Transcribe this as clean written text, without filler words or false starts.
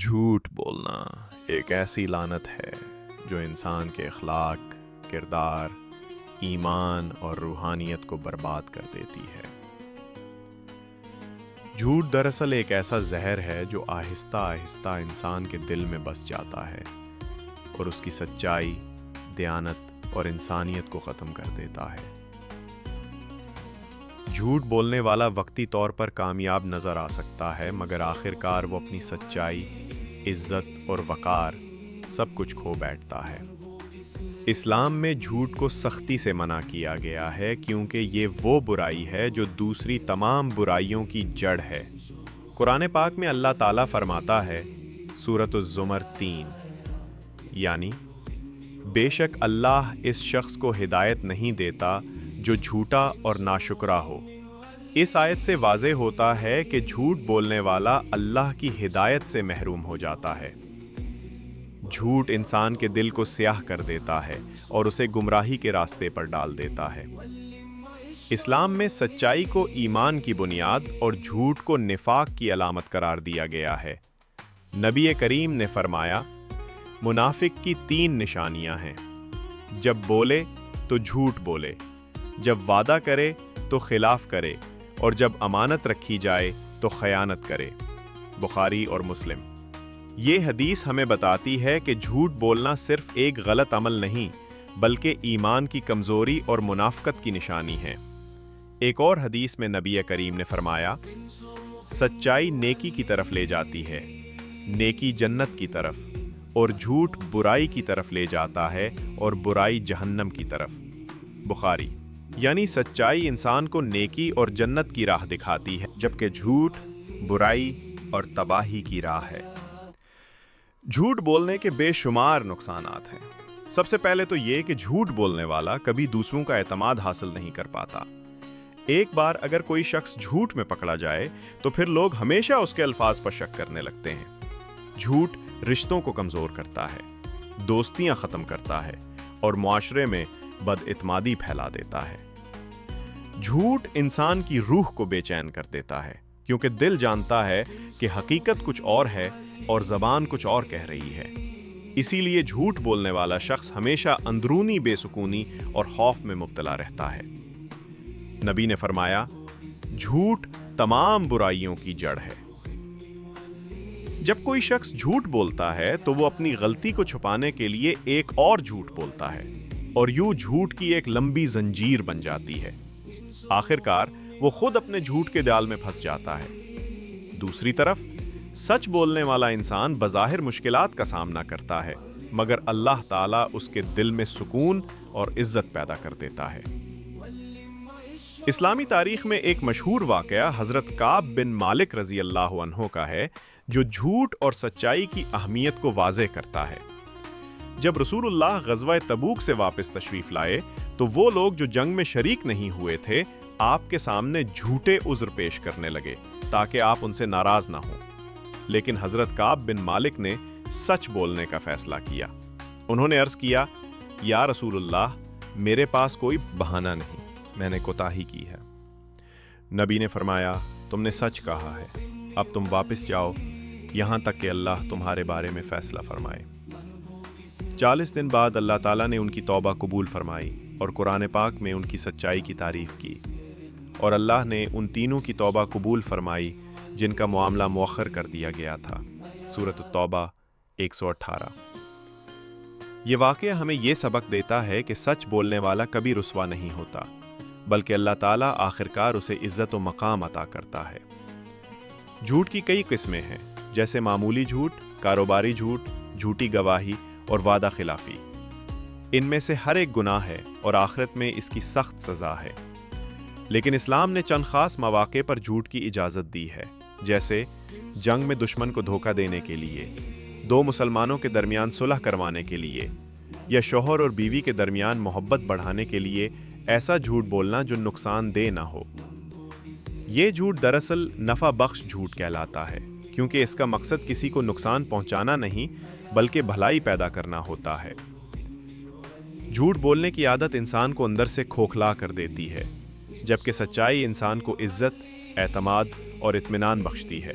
جھوٹ بولنا ایک ایسی لعنت ہے جو انسان کے اخلاق، کردار، ایمان اور روحانیت کو برباد کر دیتی ہے۔ جھوٹ دراصل ایک ایسا زہر ہے جو آہستہ آہستہ انسان کے دل میں بس جاتا ہے اور اس کی سچائی، دیانت اور انسانیت کو ختم کر دیتا ہے۔ جھوٹ بولنے والا وقتی طور پر کامیاب نظر آ سکتا ہے، مگر آخر کار وہ اپنی سچائی، عزت اور وقار سب کچھ کھو بیٹھتا ہے۔ اسلام میں جھوٹ کو سختی سے منع کیا گیا ہے کیونکہ یہ وہ برائی ہے جو دوسری تمام برائیوں کی جڑ ہے۔ قرآن پاک میں اللہ تعالیٰ فرماتا ہے، سورۃ الزمر 3، یعنی بے شک اللہ اس شخص کو ہدایت نہیں دیتا جو جھوٹا اور ناشکرا ہو۔ اس آیت سے واضح ہوتا ہے کہ جھوٹ بولنے والا اللہ کی ہدایت سے محروم ہو جاتا ہے۔ جھوٹ انسان کے دل کو سیاہ کر دیتا ہے اور اسے گمراہی کے راستے پر ڈال دیتا ہے۔ اسلام میں سچائی کو ایمان کی بنیاد اور جھوٹ کو نفاق کی علامت قرار دیا گیا ہے۔ نبی کریم نے فرمایا، منافق کی 3 نشانیاں ہیں: جب بولے تو جھوٹ بولے، جب وعدہ کرے تو خلاف کرے، اور جب امانت رکھی جائے تو خیانت کرے۔ بخاری اور مسلم۔ یہ حدیث ہمیں بتاتی ہے کہ جھوٹ بولنا صرف ایک غلط عمل نہیں بلکہ ایمان کی کمزوری اور منافقت کی نشانی ہے۔ ایک اور حدیث میں نبی کریم نے فرمایا، سچائی نیکی کی طرف لے جاتی ہے، نیکی جنت کی طرف، اور جھوٹ برائی کی طرف لے جاتا ہے اور برائی جہنم کی طرف۔ بخاری۔ یعنی سچائی انسان کو نیکی اور جنت کی راہ دکھاتی ہے، جبکہ جھوٹ برائی اور تباہی کی راہ ہے۔ جھوٹ بولنے کے بے شمار نقصانات ہیں۔ سب سے پہلے تو یہ کہ جھوٹ بولنے والا کبھی دوسروں کا اعتماد حاصل نہیں کر پاتا۔ ایک بار اگر کوئی شخص جھوٹ میں پکڑا جائے تو پھر لوگ ہمیشہ اس کے الفاظ پر شک کرنے لگتے ہیں۔ جھوٹ رشتوں کو کمزور کرتا ہے، دوستیاں ختم کرتا ہے اور معاشرے میں بد اعتمادی پھیلا دیتا ہے۔ جھوٹ انسان کی روح کو بے چین کر دیتا ہے کیونکہ دل جانتا ہے کہ حقیقت کچھ اور ہے اور زبان کچھ اور کہہ رہی ہے۔ اسی لیے جھوٹ بولنے والا شخص ہمیشہ اندرونی بے سکونی اور خوف میں مبتلا رہتا ہے۔ نبی نے فرمایا، جھوٹ تمام برائیوں کی جڑ ہے۔ جب کوئی شخص جھوٹ بولتا ہے تو وہ اپنی غلطی کو چھپانے کے لیے ایک اور جھوٹ بولتا ہے، اور یوں جھوٹ کی ایک لمبی زنجیر بن جاتی ہے۔ آخر کار وہ خود اپنے جھوٹ کے جال میں پھنس جاتا ہے۔ دوسری طرف سچ بولنے والا انسان بظاہر مشکلات کا سامنا کرتا ہے، مگر اللہ تعالیٰ اس کے دل میں سکون اور عزت پیدا کر دیتا ہے۔ اسلامی تاریخ میں ایک مشہور واقعہ حضرت کعب بن مالک رضی اللہ عنہ کا ہے جو جھوٹ اور سچائی کی اہمیت کو واضح کرتا ہے۔ جب رسول اللہ غزوہ تبوک سے واپس تشریف لائے تو وہ لوگ جو جنگ میں شریک نہیں ہوئے تھے آپ کے سامنے جھوٹے عذر پیش کرنے لگے تاکہ آپ ان سے ناراض نہ ہوں، لیکن حضرت کعب بن مالک نے سچ بولنے کا فیصلہ کیا۔ انہوں نے عرض کیا، یا رسول اللہ، میرے پاس کوئی بہانہ نہیں، میں نے کوتاہی کی ہے۔ نبی نے فرمایا، تم نے سچ کہا ہے، اب تم واپس جاؤ یہاں تک کہ اللہ تمہارے بارے میں فیصلہ فرمائے۔ 40 دن بعد اللہ تعالیٰ نے ان کی توبہ قبول فرمائی اور قرآن پاک میں ان کی سچائی کی تعریف کی، اور اللہ نے ان تینوں کی توبہ قبول فرمائی جن کا معاملہ مؤخر کر دیا گیا تھا۔ سورۃ التوبہ 118۔ یہ واقعہ ہمیں یہ سبق دیتا ہے کہ سچ بولنے والا کبھی رسوا نہیں ہوتا، بلکہ اللہ تعالیٰ آخرکار اسے عزت و مقام عطا کرتا ہے۔ جھوٹ کی کئی قسمیں ہیں، جیسے معمولی جھوٹ، کاروباری جھوٹ، جھوٹی گواہی اور وعدہ خلافی۔ ان میں سے ہر ایک گناہ ہے اور آخرت میں اس کی سخت سزا ہے، لیکن اسلام نے چند خاص مواقع پر جھوٹ کی اجازت دی ہے، جیسے جنگ میں دشمن کو دھوکہ دینے کے لیے، 2 مسلمانوں کے درمیان صلح کروانے کے لیے، یا شوہر اور بیوی کے درمیان محبت بڑھانے کے لیے ایسا جھوٹ بولنا جو نقصان دہ نہ ہو۔ یہ جھوٹ دراصل نفع بخش جھوٹ کہلاتا ہے کیونکہ اس کا مقصد کسی کو نقصان پہنچانا نہیں بلکہ بھلائی پیدا کرنا ہوتا ہے۔ جھوٹ بولنے کی عادت انسان کو اندر سے کھوکھلا کر دیتی ہے، جبکہ سچائی انسان کو عزت، اعتماد اور اطمینان بخشتی ہے۔